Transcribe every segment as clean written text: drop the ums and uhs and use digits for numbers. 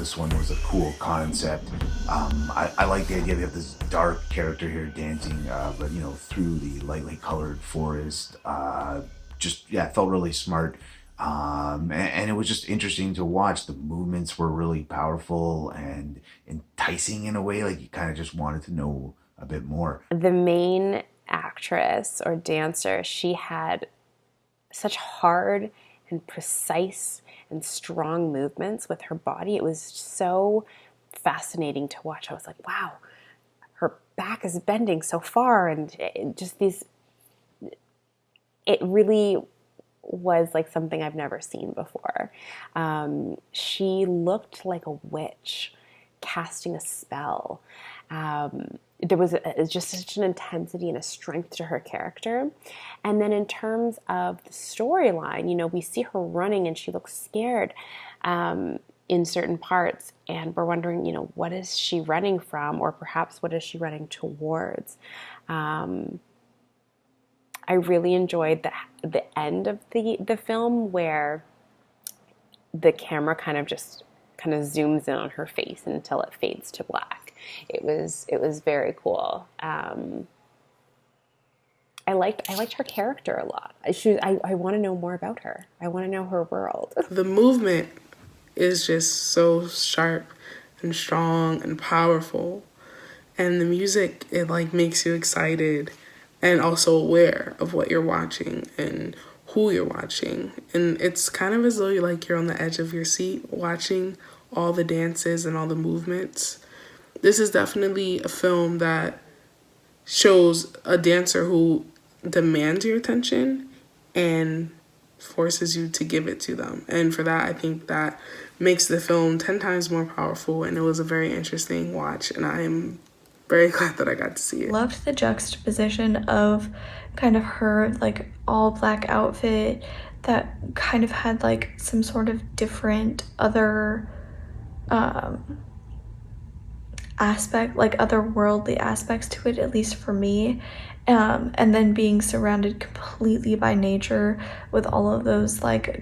this one was a cool concept. I like the idea we have this dark character here dancing, but through the lightly colored forest. Just yeah, it felt really smart. And it was just interesting to watch. The movements were really powerful and enticing in a way. Like you kind of just wanted to know a bit more. The main actress or dancer, she had such hard and precise and strong movements with her body. It was so fascinating to watch. I was like, wow, her back is bending so far, and it really was like something I've never seen before. She looked like a witch casting a spell. There was just such an intensity and a strength to her character. And then in terms of the storyline, we see her running and she looks scared in certain parts. And we're wondering, what is she running from? Or perhaps what is she running towards? I really enjoyed the end of the film where the camera kind of zooms in on her face until it fades to black. It was very cool. I liked her character a lot. I want to know more about her. I want to know her world. The movement is just so sharp and strong and powerful, and the music, it like makes you excited and also aware of what you're watching and who you're watching. And it's kind of as though you're on the edge of your seat watching all the dances and all the movements. This is definitely a film that shows a dancer who demands your attention and forces you to give it to them. And for that, I think that makes the film 10 times more powerful, and it was a very interesting watch, and I am very glad that I got to see it. Loved the juxtaposition of kind of her all black outfit that kind of had some sort of different other aspect, otherworldly aspects to it, at least for me. And then being surrounded completely by nature with all of those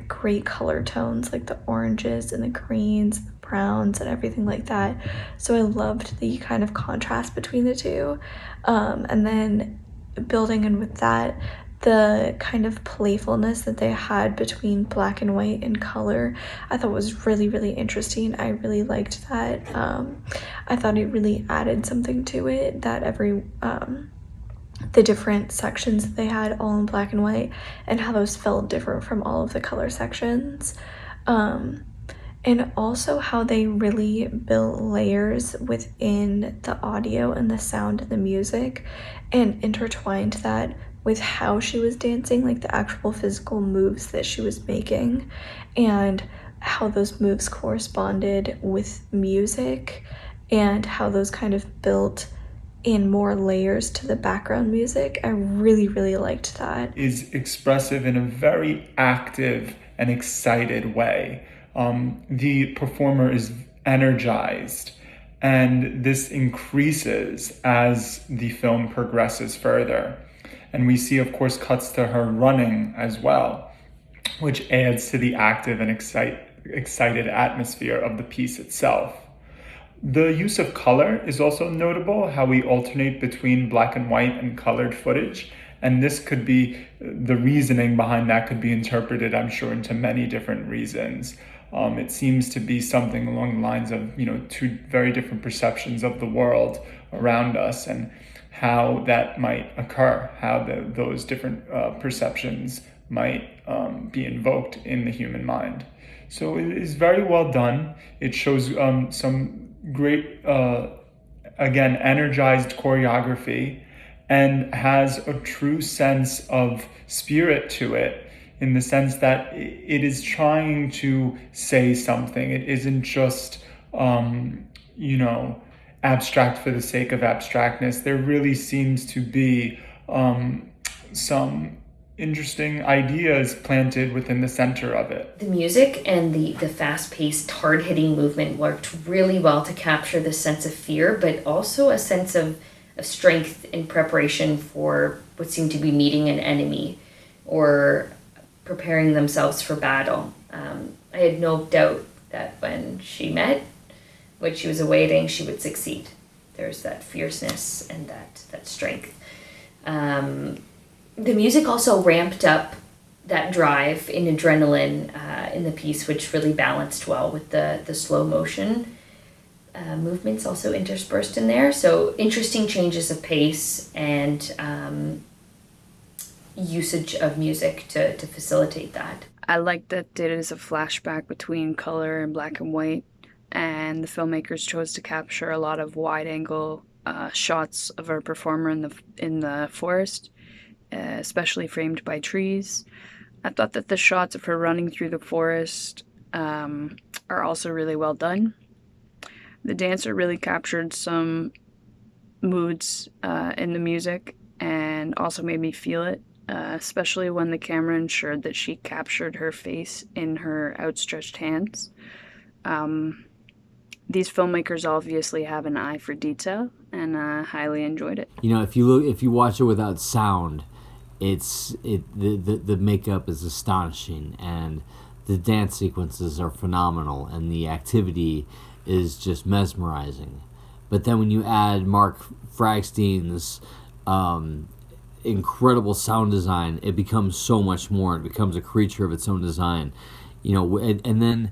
great color tones, the oranges and the greens, the browns and everything like that. So I loved the kind of contrast between the two. And then building in with that, the kind of playfulness that they had between black and white and color, I thought was really, really interesting. I really liked that. I thought it really added something to it, that the different sections that they had all in black and white and how those felt different from all of the color sections. And also how they really built layers within the audio and the sound and the music and intertwined that with how she was dancing, the actual physical moves that she was making and how those moves corresponded with music and how those kind of built in more layers to the background music. I really, really liked that. Is expressive in a very active and excited way. The performer is energized, and this increases as the film progresses further. And we see, of course, cuts to her running as well, which adds to the active and excited atmosphere of the piece itself. The use of color is also notable, how we alternate between black and white and colored footage. And this could be, the reasoning behind that could be interpreted, I'm sure, into many different reasons. It seems to be something along the lines of, two very different perceptions of the world around us and how that might occur, how those different perceptions might be invoked in the human mind. So it is very well done. It shows some great, again, energized choreography and has a true sense of spirit to it, in the sense that it is trying to say something. It isn't just, abstract for the sake of abstractness. There really seems to be some interesting ideas planted within the center of it. The music and the fast-paced, hard-hitting movement worked really well to capture this sense of fear, but also a sense of strength in preparation for what seemed to be meeting an enemy or preparing themselves for battle. I had no doubt that when she met what she was awaiting, she would succeed. There's that fierceness and that strength. The music also ramped up that drive in adrenaline in the piece, which really balanced well with the slow motion movements also interspersed in there. So interesting changes of pace and usage of music to facilitate that. I like that it is a flashback between color and black and white, and the filmmakers chose to capture a lot of wide-angle shots of our performer in the forest, especially framed by trees. I thought that the shots of her running through the forest are also really well done. The dancer really captured some moods in the music and also made me feel it, especially when the camera ensured that she captured her face in her outstretched hands. These filmmakers obviously have an eye for detail, and I highly enjoyed it. You know, if you watch it without sound, the makeup is astonishing, and the dance sequences are phenomenal, and the activity is just mesmerizing. But then when you add Mark Fragstein's incredible sound design, it becomes so much more. It becomes a creature of its own design, you know. And then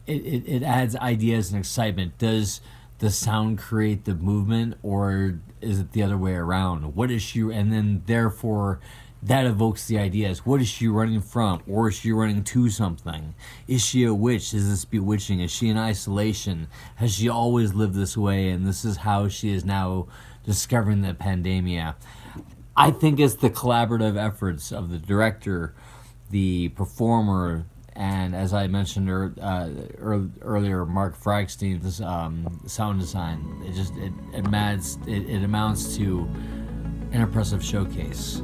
it adds ideas and excitement. Does the sound create the movement, or is it the other way around? What is she? And then therefore, that evokes the ideas. What is she running from, or is she running to something? Is she a witch? Is this bewitching? Is she in isolation? Has she always lived this way, and this is how she is now discovering the pandemia? I think it's the collaborative efforts of the director, the performer, and as I mentioned earlier, Mark Fragstein's sound design. It amounts to an impressive showcase.